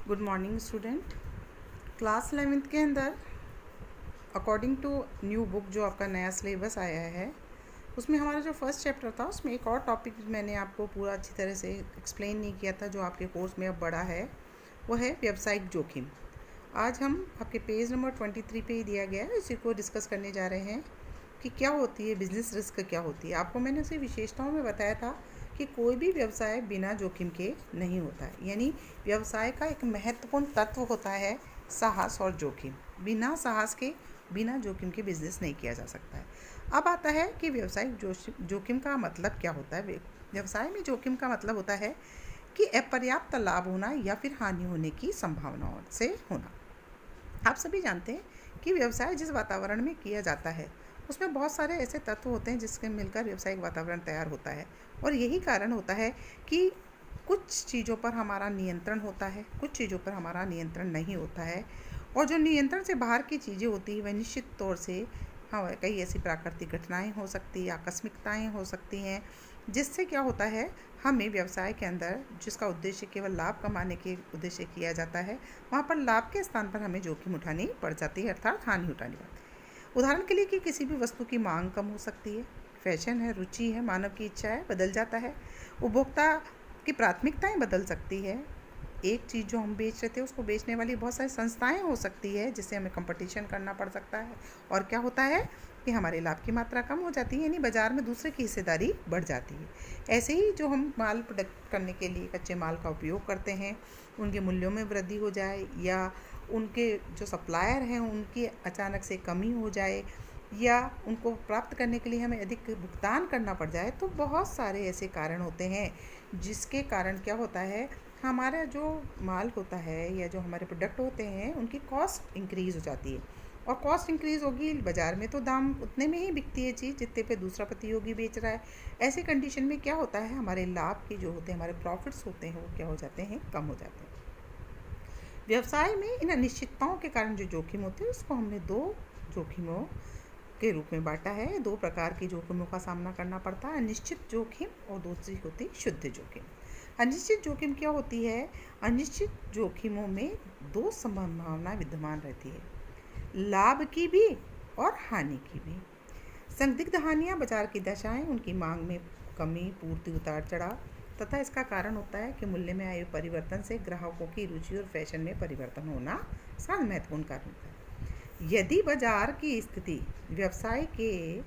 Good morning student. Class 11th के अंदर according to new book जो आपका नया सिलेबस आया है उसमें हमारा जो फर्स्ट चैप्टर था उसमें एक और टॉपिक मैंने आपको पूरा अच्छी तरह से एक्सप्लेन नहीं किया था जो आपके कोर्स में अब बड़ा है, वो है व्यावसायिक जोखिम। आज हम आपके पेज नंबर 23 पे ही दिया गया है, इसी को डिस्कस करने जा रहे हैं कि क्या होती है बिज़नेस रिस्क, क्या होती है। आपको मैंने उसे विशेषताओं में बताया था कि कोई भी व्यवसाय बिना जोखिम के नहीं होता है, यानी व्यवसाय का एक महत्वपूर्ण तत्व होता है साहस और जोखिम। बिना साहस के, बिना जोखिम के बिजनेस नहीं किया जा सकता है। अब आता है कि व्यवसायिक जोखिम का मतलब क्या होता है। व्यवसाय में जोखिम का मतलब होता है कि अपर्याप्त लाभ होना या फिर हानि होने की संभावनाओं से होना। आप सभी जानते हैं कि व्यवसाय जिस वातावरण में किया जाता है उसमें बहुत सारे ऐसे तत्व होते हैं जिसके मिलकर व्यवसायिक वातावरण तैयार होता है, और यही कारण होता है कि कुछ चीज़ों पर हमारा नियंत्रण होता है, कुछ चीज़ों पर हमारा नियंत्रण नहीं होता है, और जो नियंत्रण से बाहर की चीज़ें होती हैं वह निश्चित तौर से हाँ कई ऐसी प्राकृतिक घटनाएं हो सकती हैं, आकस्मिकताएं हो सकती हैं, जिससे क्या होता है हमें व्यवसाय के अंदर जिसका उद्देश्य केवल लाभ कमाने के उद्देश्य किया जाता है वहाँ पर लाभ के स्थान पर हमें जोखिम उठानी पड़ जाती है, अर्थात हानि उठानी पड़ती है। उदाहरण के लिए कि किसी भी वस्तु की मांग कम हो सकती है, फैशन है, रुचि है, मानव की इच्छा है, बदल जाता है, उपभोक्ता की प्राथमिकताएं बदल सकती है। एक चीज़ जो हम बेच रहे थे उसको बेचने वाली बहुत सारी संस्थाएं हो सकती है जिससे हमें कंपटीशन करना पड़ सकता है, और क्या होता है कि हमारे लाभ की मात्रा कम हो जाती है, यानी बाज़ार में दूसरे की हिस्सेदारी बढ़ जाती है। ऐसे ही जो हम माल प्रोडक्ट करने के लिए कच्चे माल का उपयोग करते हैं उनके मूल्यों में वृद्धि हो जाए, या उनके जो सप्लायर हैं उनकी अचानक से कमी हो जाए, या उनको प्राप्त करने के लिए हमें अधिक भुगतान करना पड़ जाए, तो बहुत सारे ऐसे कारण होते हैं जिसके कारण क्या होता है हमारा जो माल होता है या जो हमारे प्रोडक्ट होते हैं उनकी कॉस्ट इंक्रीज़ हो जाती है, और कॉस्ट इंक्रीज़ होगी बाज़ार में तो दाम उतने में ही बिकती है चीज़ जितने पे दूसरा प्रतियोगी बेच रहा है। ऐसी कंडीशन में क्या होता है हमारे लाभ के जो होते हैं, हमारे प्रॉफिट्स होते हैं वो क्या हो जाते हैं, कम हो जाते हैं। व्यवसाय में इन अनिश्चितताओं के कारण जो जोखिम होते हैं उसको हमने दो जोखिमों के रूप में बांटा है। दो प्रकार की जोखिमों का सामना करना पड़ता है, अनिश्चित जोखिम और दूसरी होती है शुद्ध जोखिम। अनिश्चित जोखिम क्या होती है? अनिश्चित जोखिमों में दो संभावनाएं विद्यमान रहती है, लाभ की भी और हानि की भी। संदिग्ध हानियाँ बाजार की दशाएं, उनकी मांग में कमी, पूर्ति उतार चढ़ाव, तथा इसका कारण होता है कि मूल्य में आए परिवर्तन से ग्राहकों की रुचि और फैशन में परिवर्तन होना इसका महत्वपूर्ण कारण होता है। यदि बाजार की स्थिति व्यवसाय के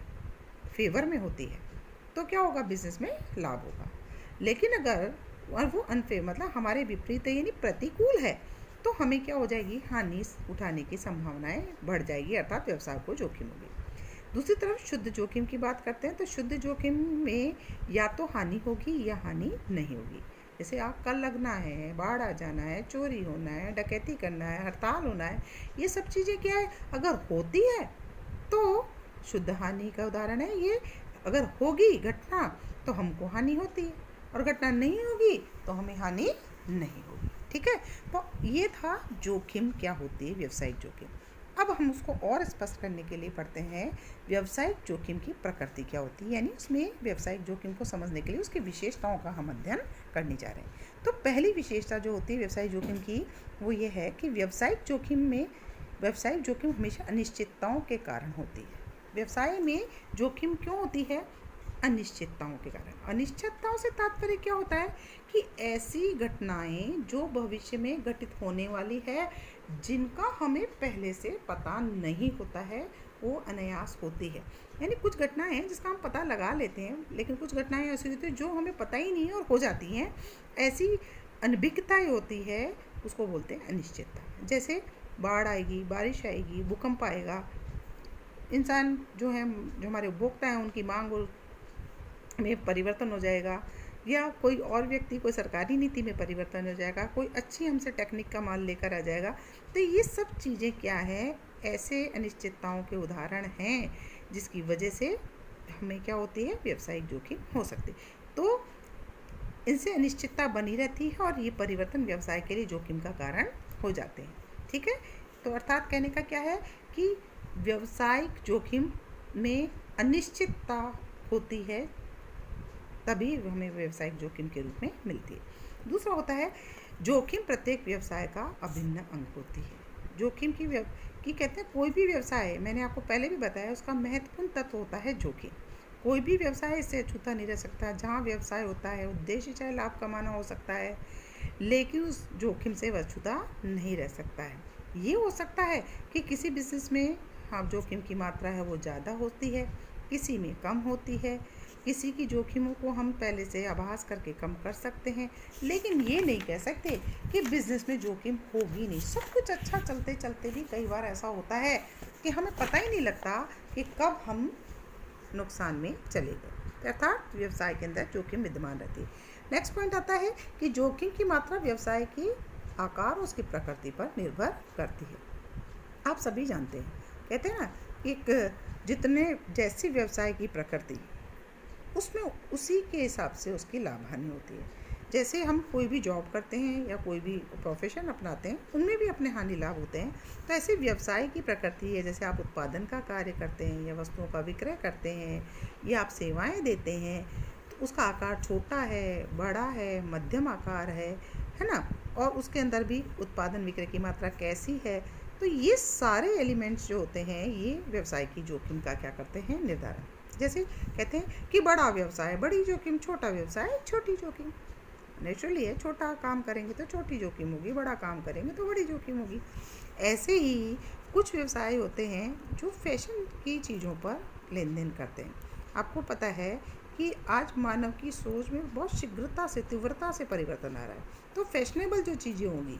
फेवर में होती है तो क्या होगा, बिजनेस में लाभ होगा। लेकिन अगर वो अनफेवर मतलब हमारे विपरीत है यानी प्रतिकूल है तो हमें क्या हो जाएगी, हानि उठाने की संभावनाएं बढ़ जाएगी, अर्थात व्यवसाय को जोखिम होगी। दूसरी तरफ शुद्ध जोखिम की बात करते हैं तो शुद्ध जोखिम में या तो हानि होगी या हानि नहीं होगी। जैसे आग का लगना है, बाढ़ आ जाना है, चोरी होना है, डकैती करना है, हड़ताल होना है, ये सब चीज़ें क्या है अगर होती है तो शुद्ध हानि का उदाहरण है ये। अगर होगी घटना तो हमको हानि होती है, और घटना नहीं होगी तो हमें हानि नहीं होगी। ठीक है, तो ये था जोखिम क्या होती है, व्यवसायिक जोखिम। अब हम उसको और स्पष्ट करने के लिए पढ़ते हैं व्यवसायिक जोखिम की प्रकृति क्या होती है, यानी उसमें व्यवसायिक जोखिम को समझने के लिए उसकी विशेषताओं का हम अध्ययन करने जा रहे हैं। तो पहली विशेषता जो होती है व्यवसायिक जोखिम की वो ये है कि व्यवसायिक जोखिम हमेशा अनिश्चितताओं के कारण होती है। व्यवसाय में जोखिम क्यों होती है? अनिश्चितताओं के कारण। अनिश्चितताओं से तात्पर्य क्या होता है कि ऐसी घटनाएं जो भविष्य में घटित होने वाली है जिनका हमें पहले से पता नहीं होता है, वो अनायास होती है। यानी कुछ घटनाएं हैं जिसका हम पता लगा लेते हैं, लेकिन कुछ घटनाएं ऐसी होती हैं जो हमें पता ही नहीं है और हो जाती हैं। ऐसी अनभिज्ञताएं होती है, उसको बोलते हैं अनिश्चितता। जैसे बाढ़ आएगी, बारिश आएगी, भूकंप आएगा, इंसान जो हमारे उपभोक्ता हैं उनकी मांग में परिवर्तन हो जाएगा, या कोई और व्यक्ति कोई सरकारी नीति में परिवर्तन हो जाएगा, कोई अच्छी हमसे टेक्निक का माल लेकर आ जाएगा। तो ये सब चीज़ें क्या है, ऐसे अनिश्चितताओं के उदाहरण हैं जिसकी वजह से हमें क्या होती है, व्यवसायिक जोखिम हो सकती है। तो इनसे अनिश्चितता बनी रहती है और ये परिवर्तन व्यवसाय के लिए जोखिम का कारण हो जाते हैं। ठीक है, तो अर्थात कहने का क्या है कि व्यवसायिक जोखिम में अनिश्चितता होती है तभी हमें व्यवसायिक जोखिम के रूप में मिलती है। दूसरा होता है जोखिम प्रत्येक व्यवसाय का अभिन्न अंग होती है। जोखिम की कहते हैं कोई भी व्यवसाय, मैंने आपको पहले भी बताया, उसका महत्वपूर्ण तत्व होता है जोखिम। कोई भी व्यवसाय इससे अछूता नहीं रह सकता। जहाँ व्यवसाय होता है उद्देश्य चाहे लाभ कमाना हो सकता है, लेकिन उस जोखिम से वह अछूता नहीं रह सकता है। ये हो सकता है कि किसी बिजनेस में हाँ जोखिम की मात्रा है वो ज़्यादा होती है, किसी में कम होती है, किसी की जोखिमों को हम पहले से आभास करके कम कर सकते हैं, लेकिन ये नहीं कह सकते कि बिज़नेस में जोखिम होगी नहीं। सब कुछ अच्छा चलते चलते भी कई बार ऐसा होता है कि हमें पता ही नहीं लगता कि कब हम नुकसान में चले गए। अर्थात व्यवसाय के अंदर जोखिम विद्यमान रहती है। नेक्स्ट पॉइंट आता है कि जोखिम की मात्रा व्यवसाय की आकार और उसकी प्रकृति पर निर्भर करती है। आप सभी जानते हैं, कहते हैं ना, एक जितने जैसी व्यवसाय की प्रकृति उसमें उसी के हिसाब से उसकी लाभ हानि होती है। जैसे हम कोई भी जॉब करते हैं या कोई भी प्रोफेशन अपनाते हैं, उनमें भी अपने हानि लाभ होते हैं। तो ऐसे व्यवसाय की प्रकृति है, जैसे आप उत्पादन का कार्य करते हैं या वस्तुओं का विक्रय करते हैं या आप सेवाएं देते हैं, तो उसका आकार छोटा है, बड़ा है, मध्यम आकार है ना, और उसके अंदर भी उत्पादन विक्रय की मात्रा कैसी है। तो ये सारे एलिमेंट्स जो होते हैं ये व्यवसाय की जोखिम का क्या करते हैं, निर्धारण। जैसे कहते हैं कि बड़ा व्यवसाय बड़ी जोखिम, छोटा व्यवसाय छोटी जोखिम। नेचुरली है, छोटा काम करेंगे तो छोटी जोखिम होगी, बड़ा काम करेंगे तो बड़ी जोखिम होगी। ऐसे ही कुछ व्यवसाय होते हैं जो फैशन की चीज़ों पर लेन देन करते हैं। आपको पता है कि आज मानव की सोच में बहुत शीघ्रता से, तीव्रता से परिवर्तन आ रहा है, तो फैशनेबल जो चीज़ें होंगी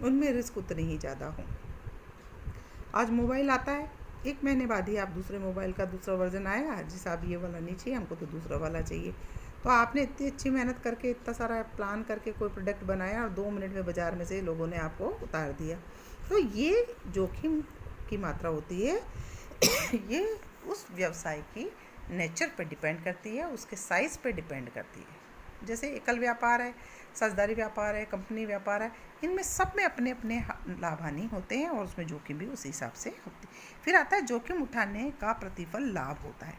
उनमें रिस्क उतने ही ज़्यादा हों। आज मोबाइल आता है, 1 महीने बाद ही आप दूसरे मोबाइल का दूसरा वर्जन आएगा, जी साहब ये वाला नहीं चाहिए हमको तो दूसरा वाला चाहिए। तो आपने इतनी अच्छी मेहनत करके, इतना सारा प्लान करके कोई प्रोडक्ट बनाया और 2 मिनट में बाज़ार में से लोगों ने आपको उतार दिया। तो ये जोखिम की मात्रा होती है। ये उस व्यवसाय की नेचर पर डिपेंड करती है, उसके साइज़ पर डिपेंड करती है। जैसे एकल व्यापार है, साझेदारी व्यापार है, कंपनी व्यापार है, इनमें सब में अपने अपने लाभ हानि होते हैं और उसमें जोखिम भी उसी हिसाब से होती है। फिर आता है जोखिम उठाने का प्रतिफल लाभ होता है।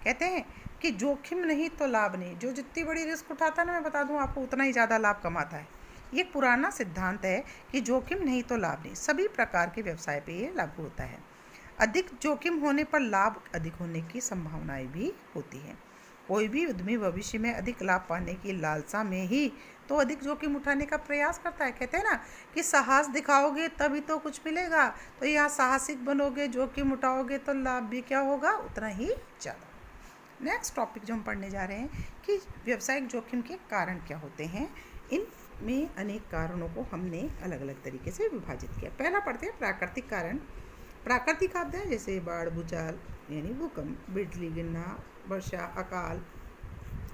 कहते हैं कि जोखिम नहीं तो लाभ नहीं। जो जितनी बड़ी रिस्क उठाता है ना, मैं बता दूं आपको, उतना ही ज़्यादा लाभ कमाता है। ये एक पुराना सिद्धांत है कि जोखिम नहीं तो लाभ नहीं। सभी प्रकार के व्यवसाय पे ये लागू होता है। अधिक जोखिम होने पर लाभ अधिक होने की संभावनाएं भी होती हैं। कोई भी उद्यमी भविष्य में अधिक लाभ पाने की लालसा में ही तो अधिक जोखिम उठाने का प्रयास करता है। कहते हैं ना कि साहस दिखाओगे तभी तो कुछ मिलेगा। तो यहाँ साहसिक बनोगे, जोखिम उठाओगे तो लाभ भी क्या होगा, उतना ही ज़्यादा। नेक्स्ट टॉपिक जो हम पढ़ने जा रहे हैं कि व्यावसायिक जोखिम के कारण क्या होते हैं। इनमें अनेक कारणों को हमने अलग अलग तरीके से विभाजित किया। पहला पढ़ते हैं प्राकृतिक कारण। प्राकृतिक आपदाएं जैसे बाढ़, भूचाल यानी भूकंप, बिजली गिरना, वर्षा, अकाल,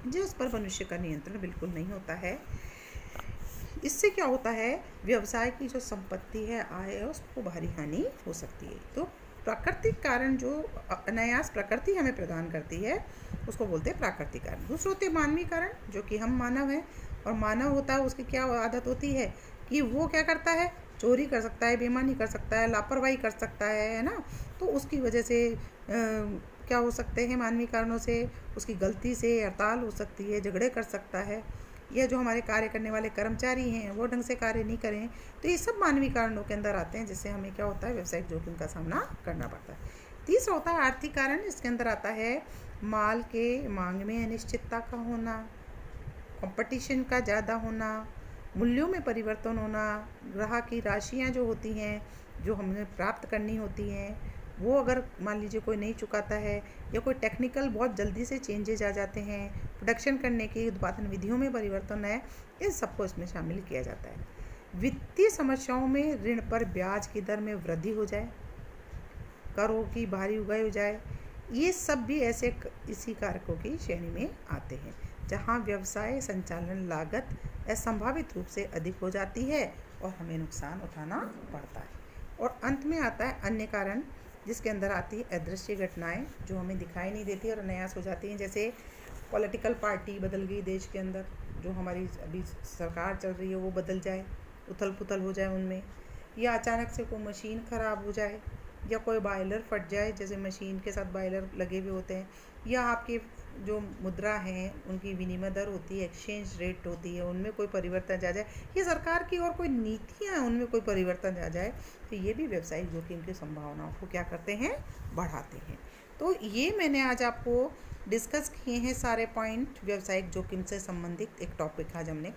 जिस पर मनुष्य का नियंत्रण बिल्कुल नहीं होता है। इससे क्या होता है, व्यवसाय की जो संपत्ति है, आय है, उसको भारी हानि हो सकती है। तो प्राकृतिक कारण जो अनायास प्रकृति हमें प्रदान करती है उसको बोलते हैं प्राकृतिक कारण। दूसरे होते हैं मानवीय कारण, जो कि हम मानव हैं, और मानव होता है उसकी क्या आदत होती है कि वो क्या करता है, चोरी कर सकता है, बेईमानी कर सकता है, लापरवाही कर सकता है ना। तो उसकी वजह से क्या हो सकते हैं, मानवीय कारणों से उसकी गलती से हड़ताल हो सकती है, झगड़े कर सकता है, या जो हमारे कार्य करने वाले कर्मचारी हैं वो ढंग से कार्य नहीं करें। तो ये सब मानवीय कारणों के अंदर आते हैं, जिससे हमें क्या होता है, व्यावसायिक जोखिम का सामना करना पड़ता है। तीसरा होता है आर्थिक कारण। इसके अंदर आता है माल के मांग में अनिश्चितता का होना, कंपटीशन का ज़्यादा होना, मूल्यों में परिवर्तन होना, ग्राहक की राशियाँ जो होती हैं जो हमें प्राप्त करनी होती हैं वो अगर मान लीजिए कोई नहीं चुकाता है, या कोई टेक्निकल बहुत जल्दी से चेंजेज आ जाते हैं, प्रोडक्शन करने की उत्पादन विधियों में परिवर्तन है, इन सबको इसमें शामिल किया जाता है। वित्तीय समस्याओं में ऋण पर ब्याज की दर में वृद्धि हो जाए, करों की भारी उगाही हो जाए, ये सब भी ऐसे इसी कारकों की श्रेणी में आते हैं जहाँ व्यवसाय संचालन लागत असंभावित रूप से अधिक हो जाती है और हमें नुकसान उठाना पड़ता है। और अंत में आता है अन्य कारण, जिसके अंदर आती है अदृश्य घटनाएं जो हमें दिखाई नहीं देती और अनायास हो जाती हैं। जैसे पॉलिटिकल पार्टी बदल गई देश के अंदर, जो हमारी अभी सरकार चल रही है वो बदल जाए, उथल पुथल हो जाए उनमें, या अचानक से कोई मशीन ख़राब हो जाए, या कोई बॉयलर फट जाए, जैसे मशीन के साथ बॉयलर लगे हुए होते हैं, या आपके जो मुद्रा हैं उनकी विनिमय दर होती है, एक्सचेंज रेट होती है, उनमें कोई परिवर्तन आ जाए, या सरकार की और कोई नीतियाँ हैं उनमें कोई परिवर्तन आ जाए, तो ये भी व्यावसायिक जोखिम की संभावनाओं को क्या करते हैं, बढ़ाते हैं। तो ये मैंने आज आपको डिस्कस किए हैं सारे पॉइंट, व्यावसायिक जोखिम से संबंधित एक टॉपिक आज हमने